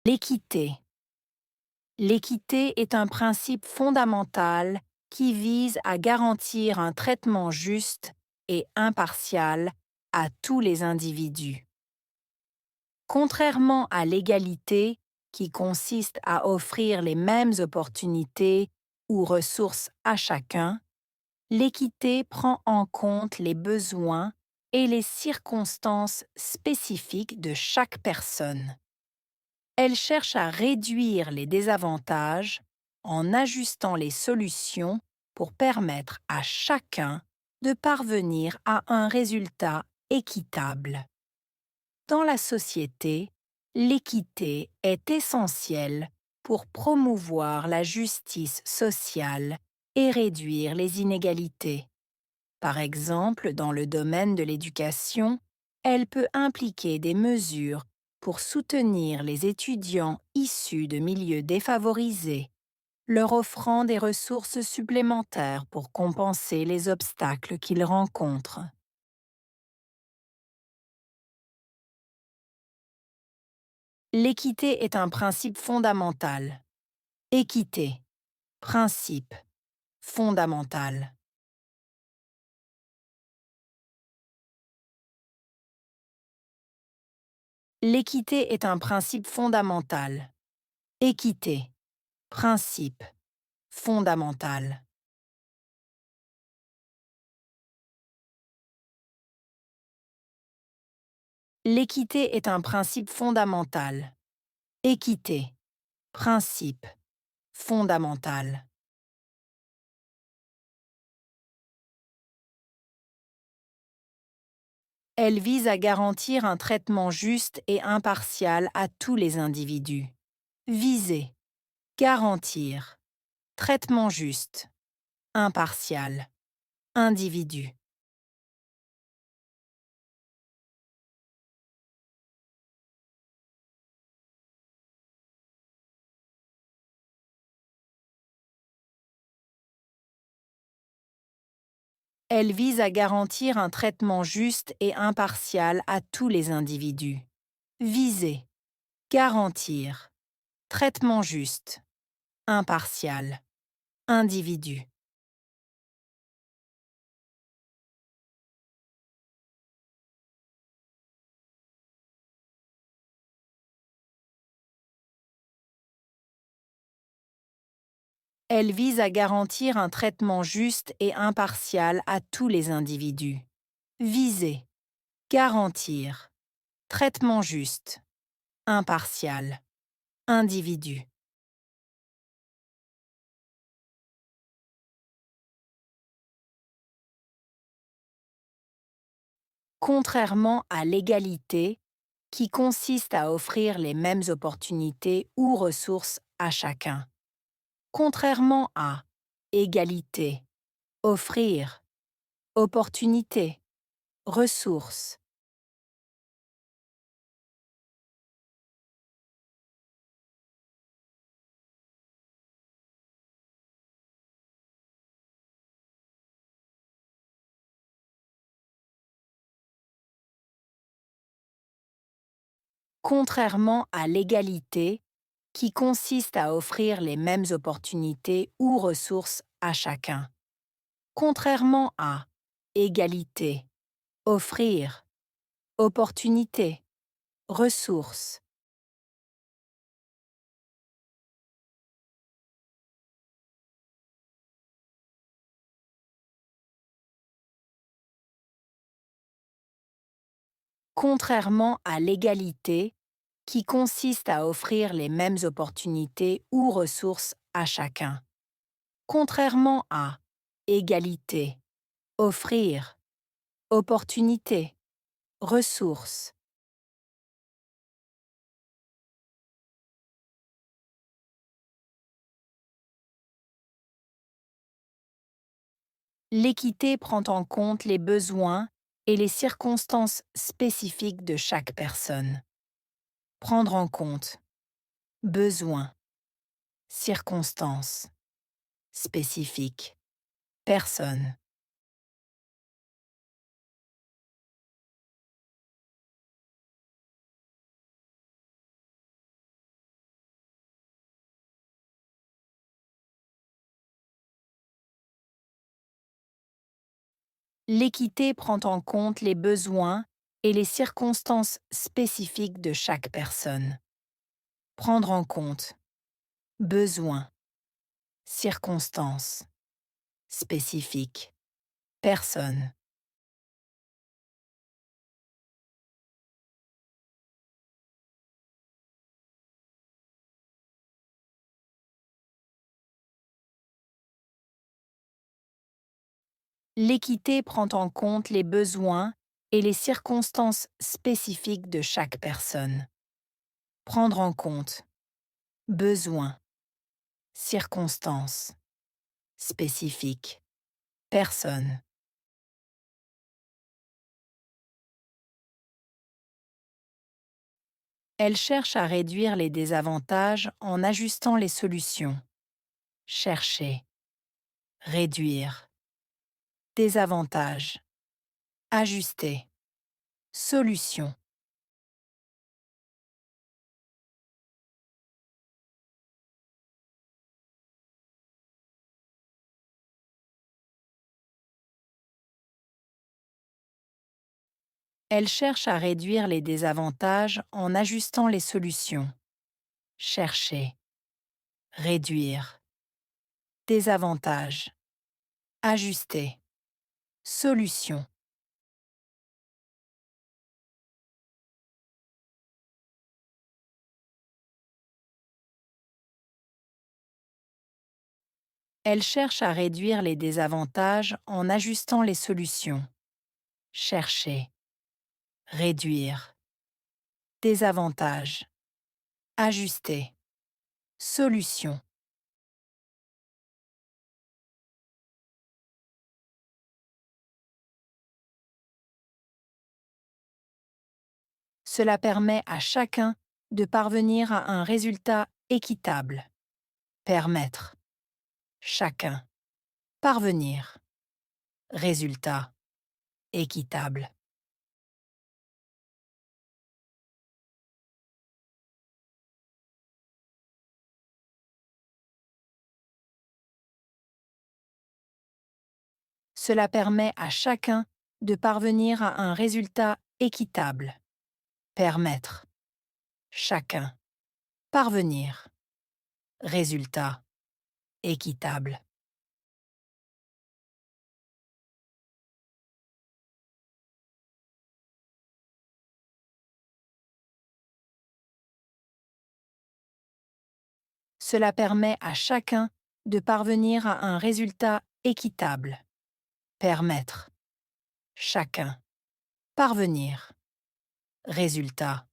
L'équité. L'équité est un principe fondamental qui vise à garantir un traitement juste et impartial à tous les individus. Contrairement à l'égalité, qui consiste à offrir les mêmes opportunités ou ressources à chacun, l'équité prend en compte les besoins et les circonstances spécifiques de chaque personne. Elle cherche à réduire les désavantages en ajustant les solutions pour permettre à chacun de parvenir à un résultat équitable. Dans la société, l'équité est essentielle pour promouvoir la justice sociale et réduire les inégalités. Par exemple, dans le domaine de l'éducation, elle peut impliquer des mesures pour soutenir les étudiants issus de milieux défavorisés, leur offrant des ressources supplémentaires pour compenser les obstacles qu'ils rencontrent. L'équité est un principe fondamental. Équité, principe, fondamental. L'équité est un principe fondamental. Équité, principe, fondamental. L'équité est un principe fondamental. Équité, principe, fondamental. Elle vise à garantir un traitement juste et impartial à tous les individus. Viser, garantir, traitement juste, impartial, individu. Elle vise à garantir un traitement juste et impartial à tous les individus. Viser, garantir, traitement juste, impartial, individu. Elle vise à garantir un traitement juste et impartial à tous les individus. Viser, garantir, traitement juste, impartial, individu. Contrairement à l'égalité, qui consiste à offrir les mêmes opportunités ou ressources à chacun. Contrairement à égalité, offrir, opportunité, ressources. Contrairement à l'égalité, qui consiste à offrir les mêmes opportunités ou ressources à chacun. Contrairement à égalité, offrir, opportunité, ressources. Contrairement à l'égalité, qui consiste à offrir les mêmes opportunités ou ressources à chacun. Contrairement à égalité, offrir, opportunité, ressources. L'équité prend en compte les besoins et les circonstances spécifiques de chaque personne. Prendre en compte. Besoins, circonstances, spécifiques, personne. L'équité prend en compte les besoins et les circonstances spécifiques de chaque personne. Prendre en compte. Besoins. Circonstances. Spécifiques. Personne. L'équité prend en compte les besoins et les circonstances spécifiques de chaque personne. Prendre en compte. Besoins. Circonstances. Spécifiques. Personne. Elle cherche à réduire les désavantages en ajustant les solutions. Chercher. Réduire. Désavantages. Ajuster. Solution. Elle cherche à réduire les désavantages en ajustant les solutions. Chercher. Réduire. Désavantages. Ajuster. Solution. Elle cherche à réduire les désavantages en ajustant les solutions. Chercher. Réduire. Désavantages. Ajuster. Solution. Cela permet à chacun de parvenir à un résultat équitable. Permettre. Chacun. Parvenir. Résultat. Équitable. Cela permet à chacun de parvenir à un résultat équitable. Permettre. Chacun. Parvenir. Résultat. Équitable. Cela permet à chacun de parvenir à un résultat équitable. Permettre. Chacun. Parvenir. Résultat.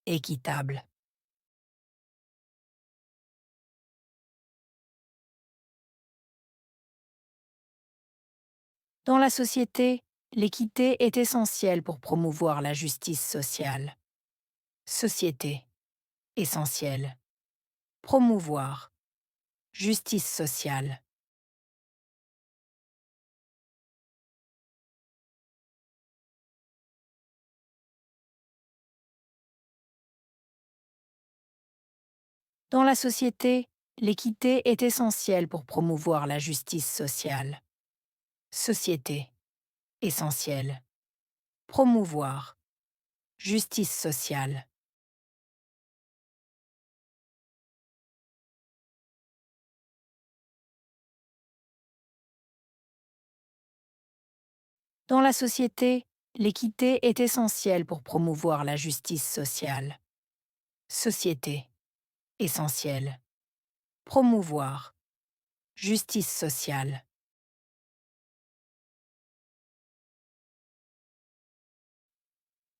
Équitable. Dans la société, l'équité est essentielle pour promouvoir la justice sociale. Société. Essentielle. Promouvoir. Justice sociale. Dans la société, l'équité est essentielle pour promouvoir la justice sociale. Société. Essentielle. Promouvoir. Justice sociale. Dans la société, l'équité est essentielle pour promouvoir la justice sociale. Société. Essentielle. Promouvoir. Justice sociale.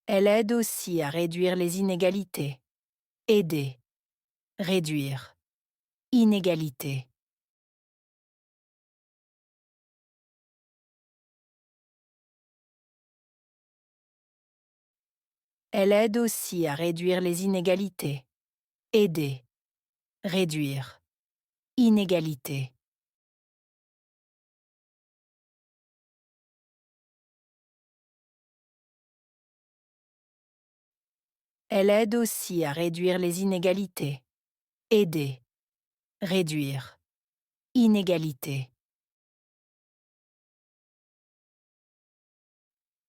Elle aide aussi à réduire les inégalités. Aider. Réduire. Inégalité. Elle aide aussi à réduire les inégalités. Aider. Réduire. Inégalité. Elle aide aussi à réduire les inégalités. Aider. Réduire. Inégalité.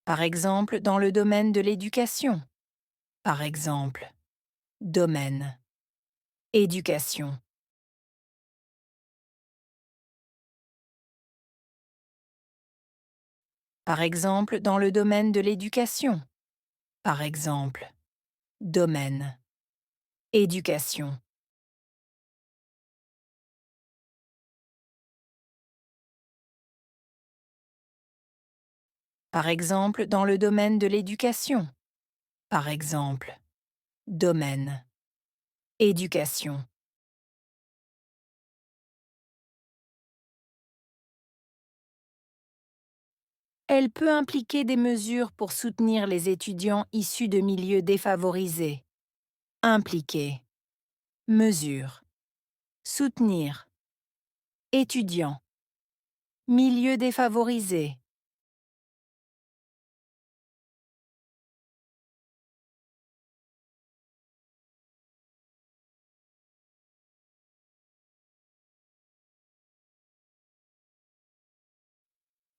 Par exemple, dans le domaine de l'éducation. Par exemple, domaine, éducation. Par exemple, dans le domaine de l'éducation. Par exemple, domaine, éducation. Par exemple, dans le domaine de l'éducation. Par exemple, domaine, éducation. Elle peut impliquer des mesures pour soutenir les étudiants issus de milieux défavorisés. Impliquer, mesure, soutenir, étudiants, milieux défavorisés.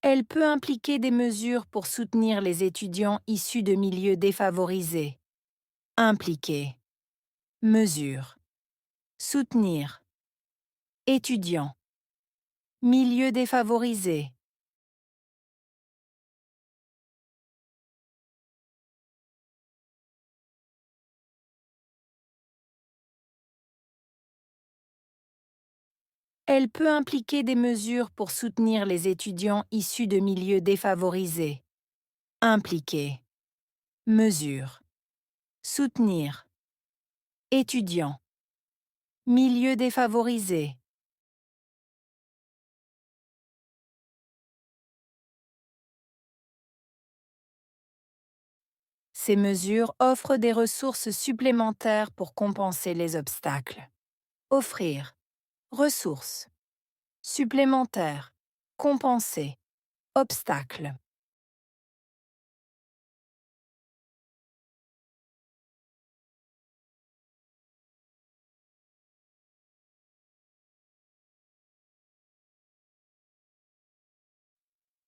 Elle peut impliquer des mesures pour soutenir les étudiants issus de milieux défavorisés. Impliquer, mesure, soutenir, étudiants, milieux défavorisés. Elle peut impliquer des mesures pour soutenir les étudiants issus de milieux défavorisés. Impliquer, mesure, soutenir, étudiants, milieux défavorisés. Ces mesures offrent des ressources supplémentaires pour compenser les obstacles. Offrir, ressources, supplémentaires, compenser, obstacles.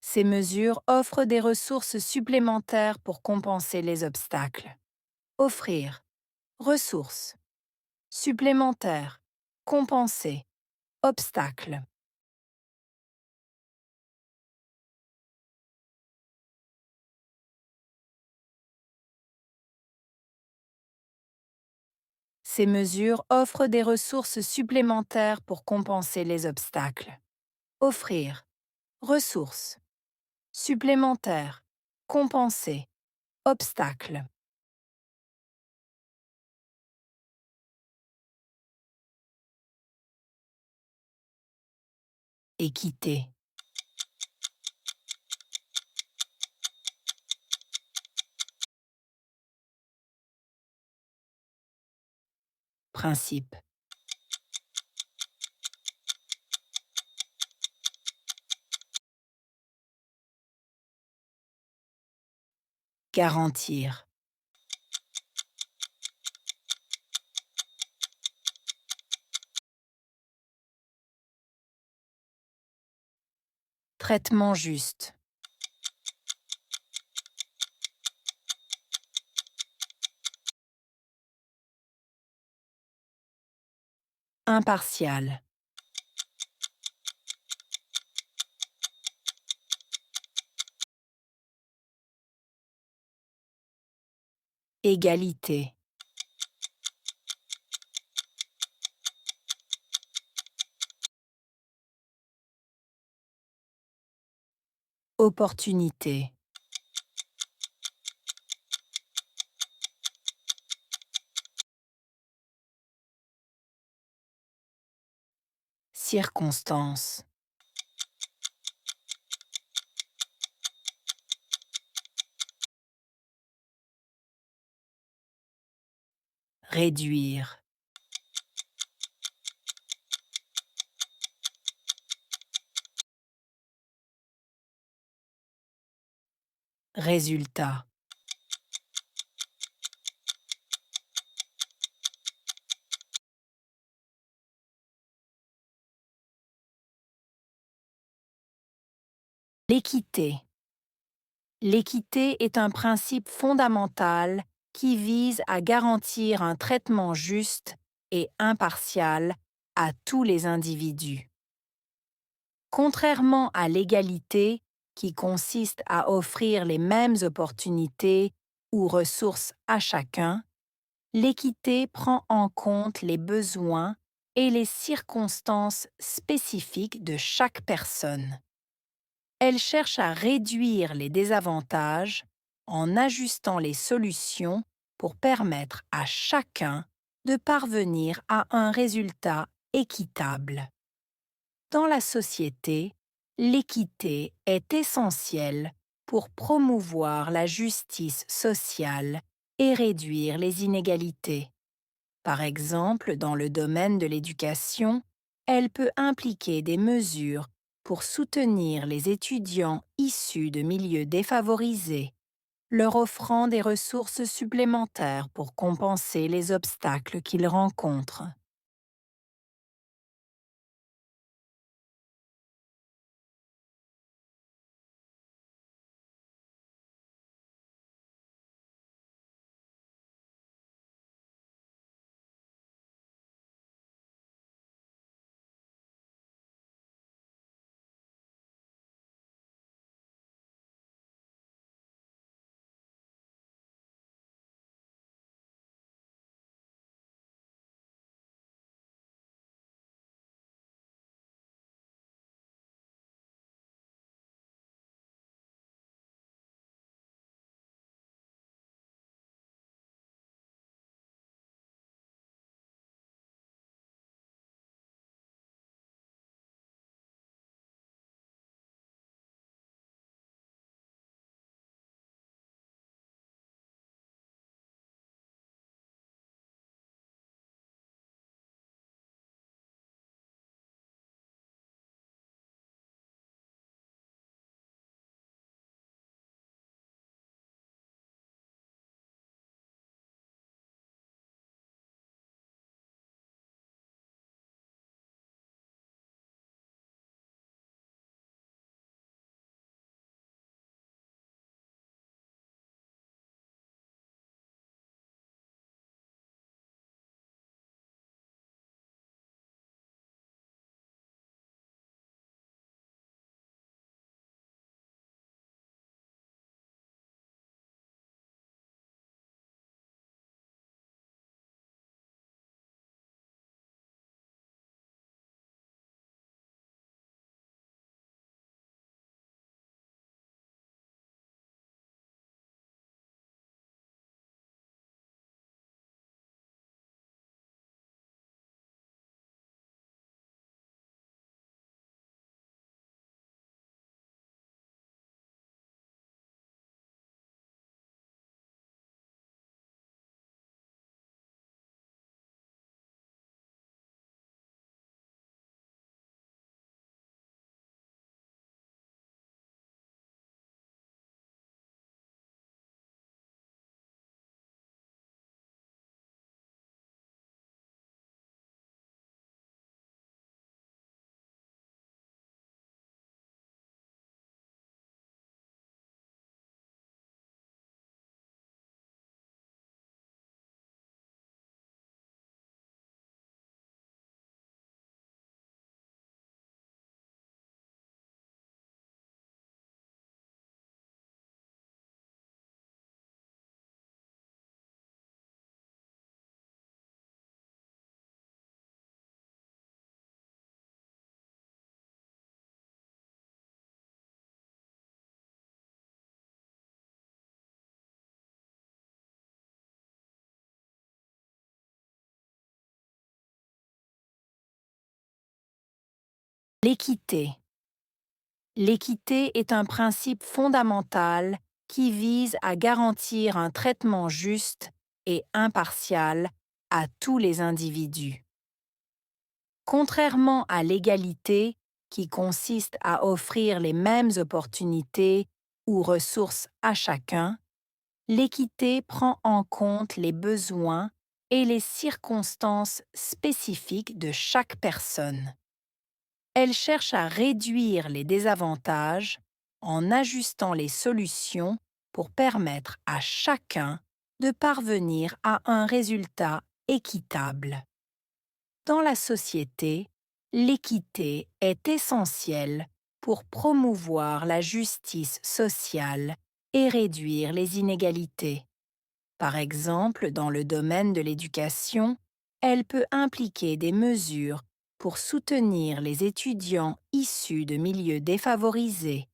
Ces mesures offrent des ressources supplémentaires pour compenser les obstacles. Offrir, ressources, supplémentaires, compenser, obstacles. Ces mesures offrent des ressources supplémentaires pour compenser les obstacles. Offrir, ressources, supplémentaires, compenser, obstacles. Équité. Principe. Garantir. Traitement juste. Impartial. Égalité. Opportunité. Circonstance. Réduire. Résultat. L'équité. L'équité est un principe fondamental qui vise à garantir un traitement juste et impartial à tous les individus. Contrairement à l'égalité, qui consiste à offrir les mêmes opportunités ou ressources à chacun, l'équité prend en compte les besoins et les circonstances spécifiques de chaque personne. Elle cherche à réduire les désavantages en ajustant les solutions pour permettre à chacun de parvenir à un résultat équitable. Dans la société, l'équité est essentielle pour promouvoir la justice sociale et réduire les inégalités. Par exemple, dans le domaine de l'éducation, elle peut impliquer des mesures pour soutenir les étudiants issus de milieux défavorisés, leur offrant des ressources supplémentaires pour compenser les obstacles qu'ils rencontrent. L'équité. L'équité est un principe fondamental qui vise à garantir un traitement juste et impartial à tous les individus. Contrairement à l'égalité, qui consiste à offrir les mêmes opportunités ou ressources à chacun, l'équité prend en compte les besoins et les circonstances spécifiques de chaque personne. Elle cherche à réduire les désavantages en ajustant les solutions pour permettre à chacun de parvenir à un résultat équitable. Dans la société, l'équité est essentielle pour promouvoir la justice sociale et réduire les inégalités. Par exemple, dans le domaine de l'éducation, elle peut impliquer des mesures pour soutenir les étudiants issus de milieux défavorisés,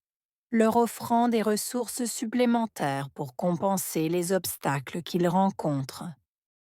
leur offrant des ressources supplémentaires pour compenser les obstacles qu'ils rencontrent.